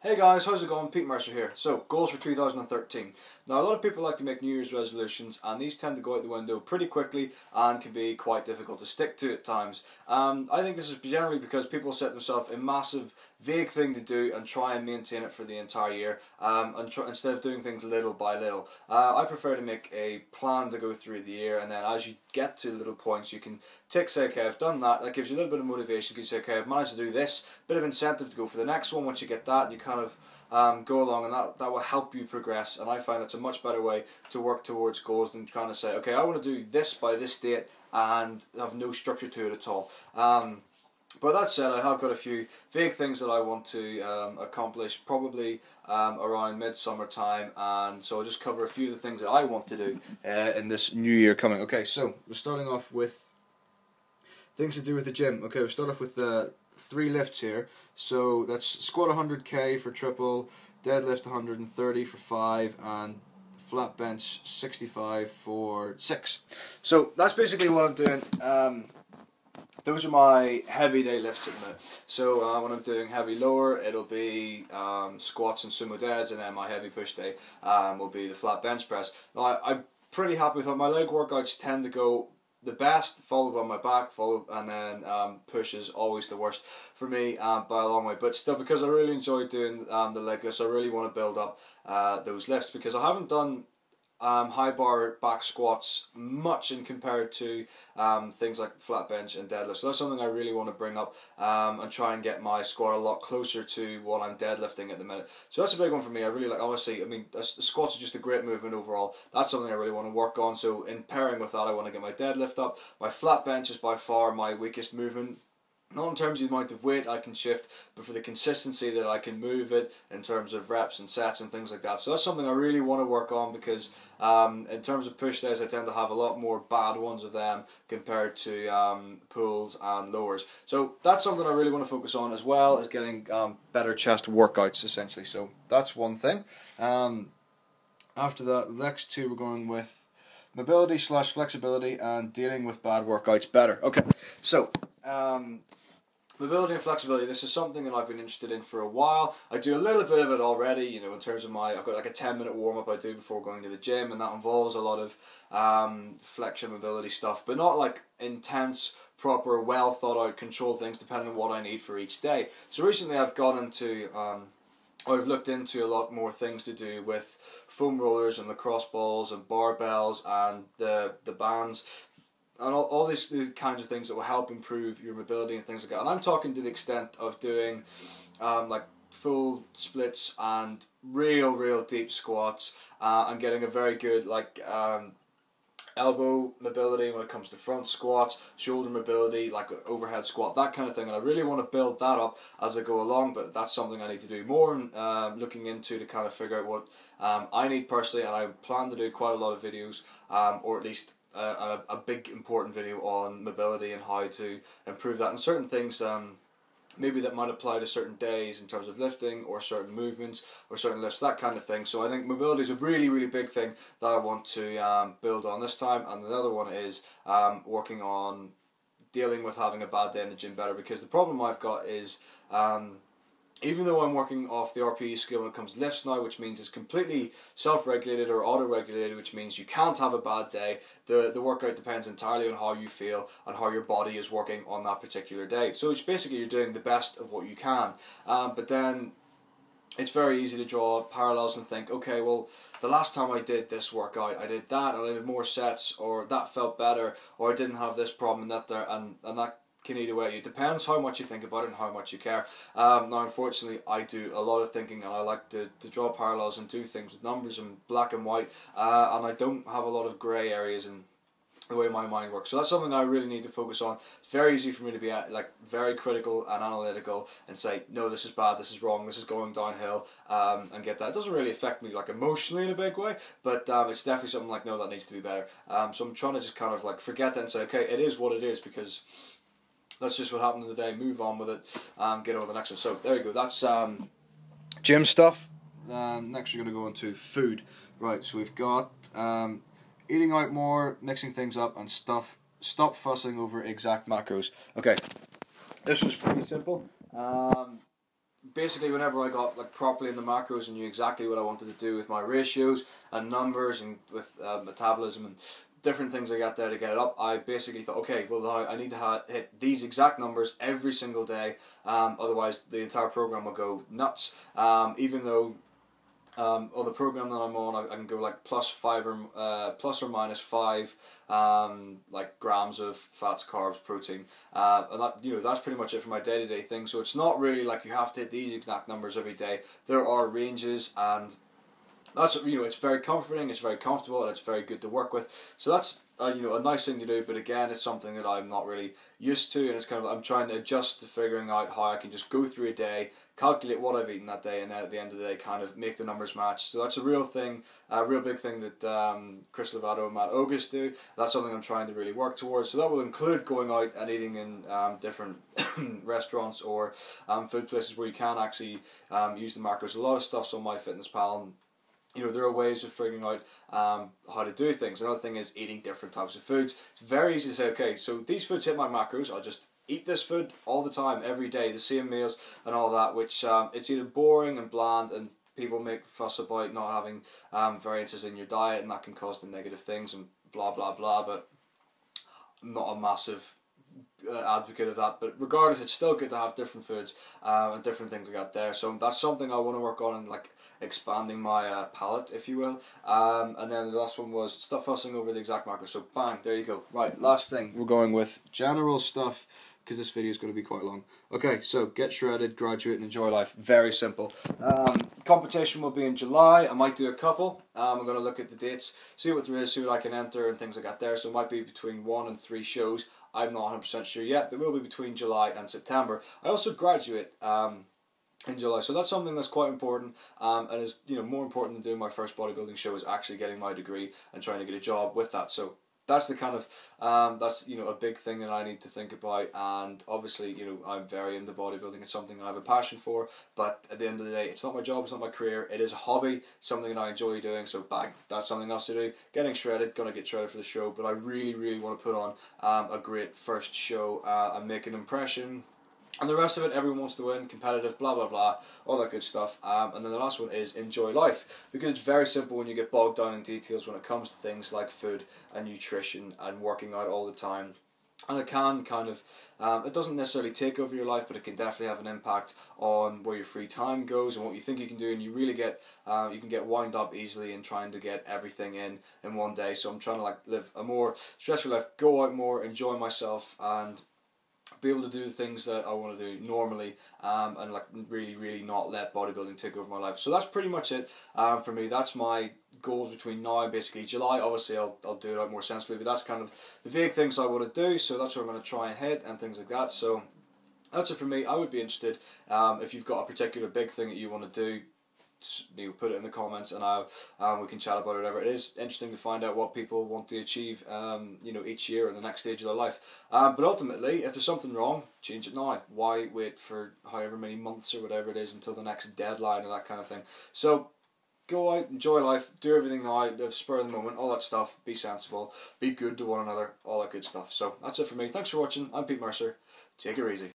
Hey guys, how's it going? Pete Mercer here. So, goals for 2013. Now, a lot of people like to make New Year's resolutions, and these tend to go out the window pretty quickly and can be quite difficult to stick to at times. I think this is generally because people set themselves a massive, vague thing to do and try and maintain it for the entire year, instead of doing things little by little. I prefer to make a plan to go through the year, and then as you get to little points, you can tick, say, okay, I've done that. That gives you a little bit of motivation. You can say, okay, I've managed to do this. Bit of incentive to go for the next one. Once you get that, you kind of go along, and that will help you progress. And I find that's a much better way to work towards goals than trying to say, okay, I want to do this by this date and have no structure to it at all. But that said, I have got a few vague things that I want to accomplish, probably around midsummer time, and so I'll just cover a few of the things that I want to do in this new year coming. Okay, so we're starting off with things to do with the gym. Okay, we'll start off with the 3 lifts here. So that's squat 100k for triple, deadlift 130 for 5, and flat bench 65 for 6. So that's basically what I'm doing. Those are my heavy day lifts at the minute. So when I'm doing heavy lower, it'll be squats and sumo deads, and then my heavy push day will be the flat bench press. Now, I'm pretty happy with how my leg workouts tend to go the best, followed by my back, and then push is always the worst for me by a long way. But still, because I really enjoy doing the leg lifts, I really want to build up those lifts, because I haven't done high bar back squats much in compared to things like flat bench and deadlift. So that's something I really want to bring up and try and get my squat a lot closer to what I'm deadlifting at the minute. So that's a big one for me. I really like, honestly, I mean, the squats are just a great movement overall. That's something I really want to work on. So in pairing with that, I want to get my deadlift up. My flat bench is by far my weakest movement. Not in terms of the amount of weight I can shift, but for the consistency that I can move it in terms of reps and sets and things like that. So that's something I really want to work on, because in terms of push days, I tend to have a lot more bad ones of them compared to pulls and lowers. So that's something I really want to focus on, as well as getting better chest workouts, essentially. So that's one thing. After that, the next two we're going with mobility / flexibility and dealing with bad workouts better. Okay, so mobility and flexibility, this is something that I've been interested in for a while. I do a little bit of it already, you know, in terms of I've got like a 10-minute warm-up I do before going to the gym, and that involves a lot of flexion mobility stuff, but not like intense, proper, well thought out, controlled things depending on what I need for each day. So recently I've gone into, I've looked into a lot more things to do with foam rollers and lacrosse balls and barbells and the bands, and all these kinds of things that will help improve your mobility and things like that. And I'm talking to the extent of doing like full splits and real deep squats, and getting a very good elbow mobility when it comes to front squats, shoulder mobility, like an overhead squat, that kind of thing. And I really want to build that up as I go along, but that's something I need to do more, and looking into to kind of figure out what I need personally. And I plan to do quite a lot of videos, or at least a big important video on mobility and how to improve that, and certain things maybe that might apply to certain days in terms of lifting or certain movements or certain lifts, that kind of thing. So I think mobility is a really big thing that I want to build on this time. And the other one is working on dealing with having a bad day in the gym better, because the problem I've got is even though I'm working off the RPE scale when it comes to lifts now, which means it's completely self-regulated or auto-regulated, which means you can't have a bad day. The workout depends entirely on how you feel and how your body is working on that particular day. So it's basically you're doing the best of what you can. But then it's very easy to draw parallels and think, okay, well, the last time I did this workout, I did that, and I did more sets, or that felt better, or I didn't have this problem and that there, and that can eat away at you. It depends how much you think about it and how much you care. Now, unfortunately, I do a lot of thinking, and I like to draw parallels and do things with numbers and black and white, and I don't have a lot of grey areas in the way my mind works. So that's something I really need to focus on. It's very easy for me to be very critical and analytical and say, no, this is bad, this is wrong, this is going downhill, and get that. It doesn't really affect me like emotionally in a big way, but it's definitely something like, no, that needs to be better. So I'm trying to just kind of like forget that and say, okay, it is what it is, because that's just what happened in the day, move on with it, get on to the next one. So there you go, that's gym stuff. Next we're going to go into food. Right, so we've got eating out more, mixing things up, and stop fussing over exact macros. Okay, this was pretty simple. basically whenever I got like properly in the macros and knew exactly what I wanted to do with my ratios and numbers and with metabolism and different things I got there to get it up, I basically thought, okay, well now I need to hit these exact numbers every single day, otherwise the entire program will go nuts. Even though on the program that I'm on, I can go like plus or minus 5 like grams of fats, carbs, protein, and that, you know, that's pretty much it for my day-to-day thing. So it's not really like you have to hit these exact numbers every day. There are ranges, and that's, you know, it's very comforting, it's very comfortable, and it's very good to work with. So that's you know, a nice thing to do. But again, it's something that I'm not really used to, and it's kind of, I'm trying to adjust to figuring out how I can just go through a day, calculate what I've eaten that day, and then at the end of the day kind of make the numbers match. So that's a real thing, a real big thing that Chris Lovato and Matt Ogus do. That's something I'm trying to really work towards. So that will include going out and eating in different restaurants or food places where you can actually use the macros. A lot of stuff's on MyFitnessPal, and you know, there are ways of figuring out how to do things. Another thing is eating different types of foods. It's very easy to say, okay, so these foods hit my macros, I'll just eat this food all the time, every day, the same meals and all that, which it's either boring and bland, and people make fuss about not having variances in your diet, and that can cause the negative things and blah blah blah, but I'm not a massive advocate of that. But regardless, it's still good to have different foods and different things like that there. So that's something I want to work on, and like expanding my palate, if you will. And then the last one was stop fussing over the exact macros. So bang, there you go. Right, last thing, we're going with general stuff, because this video is going to be quite long. Okay, so get shredded, graduate, and enjoy life. Very simple. Competition will be in July. I might do a couple. I'm going to look at the dates, see what there is, see what I can enter and things like that there. So it might be between 1 and 3 shows. I'm not 100% sure yet. It will be between July and September. I also graduate in July, so that's something that's quite important, and is, you know, more important than doing my first bodybuilding show is actually getting my degree and trying to get a job with that. So that's the kind of that's, you know, a big thing that I need to think about. And obviously, you know, I'm very into bodybuilding. It's something I have a passion for, but at the end of the day, it's not my job, it's not my career, it is a hobby, something that I enjoy doing. So bang, that's something else to do. Getting shredded, gonna get shredded for the show, but I really want to put on a great first show and make an impression. And the rest of it, everyone wants to win, competitive, blah blah blah, all that good stuff. And then the last one is enjoy life, because it's very simple when you get bogged down in details when it comes to things like food and nutrition and working out all the time. And it can kind of, it doesn't necessarily take over your life, but it can definitely have an impact on where your free time goes and what you think you can do. And you really get, you can get wound up easily in trying to get everything in one day. So I'm trying to like live a more stress-free life, go out more, enjoy myself, and be able to do the things that I want to do normally, and like really not let bodybuilding take over my life. So that's pretty much it for me. That's my goals between now and basically July. Obviously I'll do it out more sensibly, but that's kind of the vague things I want to do, so that's what I'm going to try and hit and things like that. So that's it for me. I would be interested if you've got a particular big thing that you want to do, you know, put it in the comments, and we can chat about it. Whatever. It is interesting to find out what people want to achieve, you know, each year in the next stage of their life. But ultimately, if there's something wrong, change it now. Why wait for however many months or whatever it is until the next deadline or that kind of thing? So go out, enjoy life, do everything now, spur of the moment, all that stuff. Be sensible, be good to one another, all that good stuff. So that's it for me. Thanks for watching. I'm Pete Mercer. Take it easy.